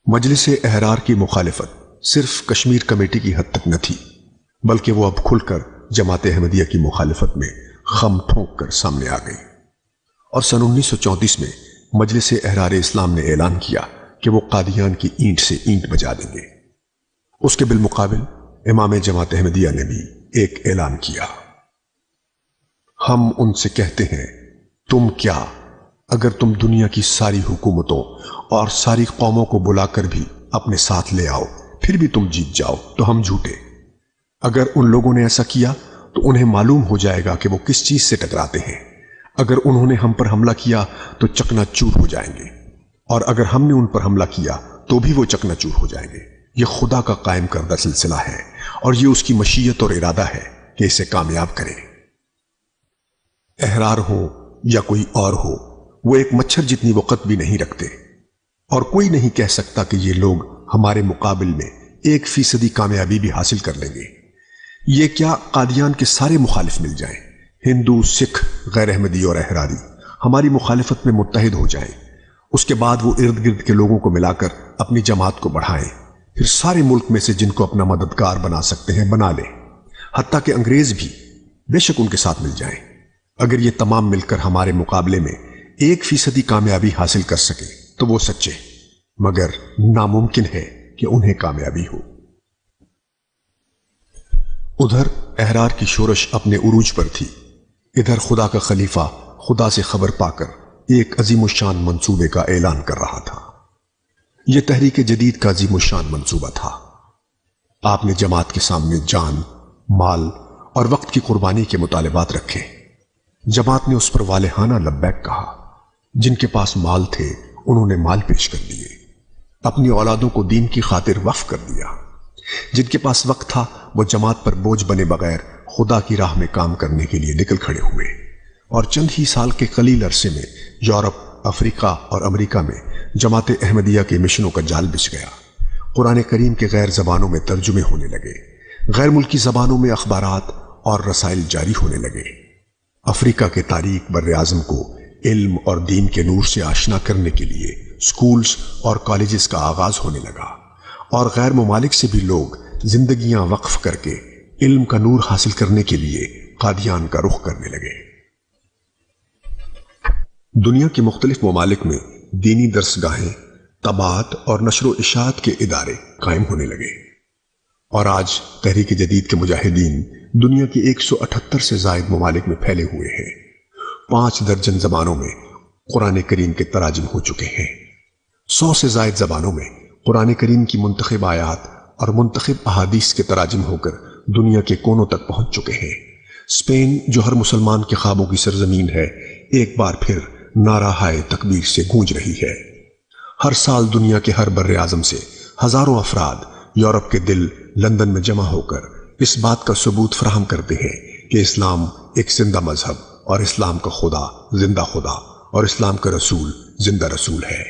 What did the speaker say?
مجلس احرار کی مخالفت صرف کشمیر کمیٹی کی حد تک نہ تھی، بلکہ وہ اب کھل کر جماعت احمدیہ کی مخالفت میں خم ٹھونک کر سامنے آ گئی۔ اور سن 1934 میں مجلس احرار اسلام نے اعلان کیا کہ وہ قادیان کی اینٹ سے اینٹ بجا دیں گے۔ اس کے بالمقابل امام جماعت احمدیہ نے بھی ایک اعلان کیا، ہم ان سے کہتے ہیں تم کیا، اگر تم دنیا کی ساری حکومتوں اور ساری قوموں کو بلا کر بھی اپنے ساتھ لے آؤ، پھر بھی تم جیت جاؤ تو ہم جھوٹے۔ اگر ان لوگوں نے ایسا کیا تو انہیں معلوم ہو جائے گا کہ وہ کس چیز سے ٹکراتے ہیں۔ اگر انہوں نے ہم پر حملہ کیا تو چکنا چور ہو جائیں گے، اور اگر ہم نے ان پر حملہ کیا تو بھی وہ چکنا چور ہو جائیں گے۔ یہ خدا کا قائم کردہ سلسلہ ہے، اور یہ اس کی مشیت اور ارادہ ہے کہ اسے کامیاب کرے۔ احرار ہو یا کوئی اور ہو، وہ ایک مچھر جتنی وقت بھی نہیں رکھتے، اور کوئی نہیں کہہ سکتا کہ یہ لوگ ہمارے مقابل میں 1% کامیابی بھی حاصل کر لیں گے۔ یہ کیا قادیان کے سارے مخالف مل جائیں، ہندو، سکھ، غیر احمدی اور احراری ہماری مخالفت میں متحد ہو جائیں، اس کے بعد وہ ارد گرد کے لوگوں کو ملا کر اپنی جماعت کو بڑھائیں، پھر سارے ملک میں سے جن کو اپنا مددگار بنا سکتے ہیں بنا لیں، حتیٰ کہ انگریز بھی بے شک ان کے ساتھ مل جائیں۔ اگر یہ تمام مل کر ہمارے مقابلے میں 1% کامیابی حاصل کر سکے تو وہ سچے، مگر ناممکن ہے کہ انہیں کامیابی ہو۔ ادھر احرار کی شورش اپنے عروج پر تھی، ادھر خدا کا خلیفہ خدا سے خبر پا کر ایک عظیم الشان منصوبے کا اعلان کر رہا تھا۔ یہ تحریک جدید کا عظیم الشان منصوبہ تھا۔ آپ نے جماعت کے سامنے جان، مال اور وقت کی قربانی کے مطالبات رکھے۔ جماعت نے اس پر والہانہ لبیک کہا۔ جن کے پاس مال تھے انہوں نے مال پیش کر دیے، اپنی اولادوں کو دین کی خاطر وقف کر دیا۔ جن کے پاس وقت تھا وہ جماعت پر بوجھ بنے بغیر خدا کی راہ میں کام کرنے کے لیے نکل کھڑے ہوئے، اور چند ہی سال کے قلیل عرصے میں یورپ، افریقہ اور امریکہ میں جماعت احمدیہ کے مشنوں کا جال بچھ گیا۔ قرآن کریم کے غیر زبانوں میں ترجمے ہونے لگے، غیر ملکی زبانوں میں اخبارات اور رسائل جاری ہونے لگے۔ افریقہ کے تاریک بر اعظم کو علم اور دین کے نور سے آشنا کرنے کے لیے سکولز اور کالجز کا آغاز ہونے لگا، اور غیر ممالک سے بھی لوگ زندگیاں وقف کر کے علم کا نور حاصل کرنے کے لیے قادیان کا رخ کرنے لگے۔ دنیا کے مختلف ممالک میں دینی درسگاہیں، طباعت اور نشر و اشاعت کے ادارے قائم ہونے لگے، اور آج تحریک جدید کے مجاہدین دنیا کے 178 سے زائد ممالک میں پھیلے ہوئے ہیں۔ 5 درجن زبانوں میں قرآن کریم کے تراجم ہو چکے ہیں۔ 100 سے زائد زبانوں میں قرآن کریم کی منتخب آیات اور منتخب احادیث کے تراجم ہو کر دنیا کے کونوں تک پہنچ چکے ہیں۔ اسپین جو ہر مسلمان کے خوابوں کی سرزمین ہے، ایک بار پھر نعرہ ہائے تکبیر سے گونج رہی ہے۔ ہر سال دنیا کے ہر بر اعظم سے ہزاروں افراد یورپ کے دل لندن میں جمع ہو کر اس بات کا ثبوت فراہم کرتے ہیں کہ اسلام ایک زندہ مذہب، اور اسلام کا خدا زندہ خدا، اور اسلام کا رسول زندہ رسول ہے۔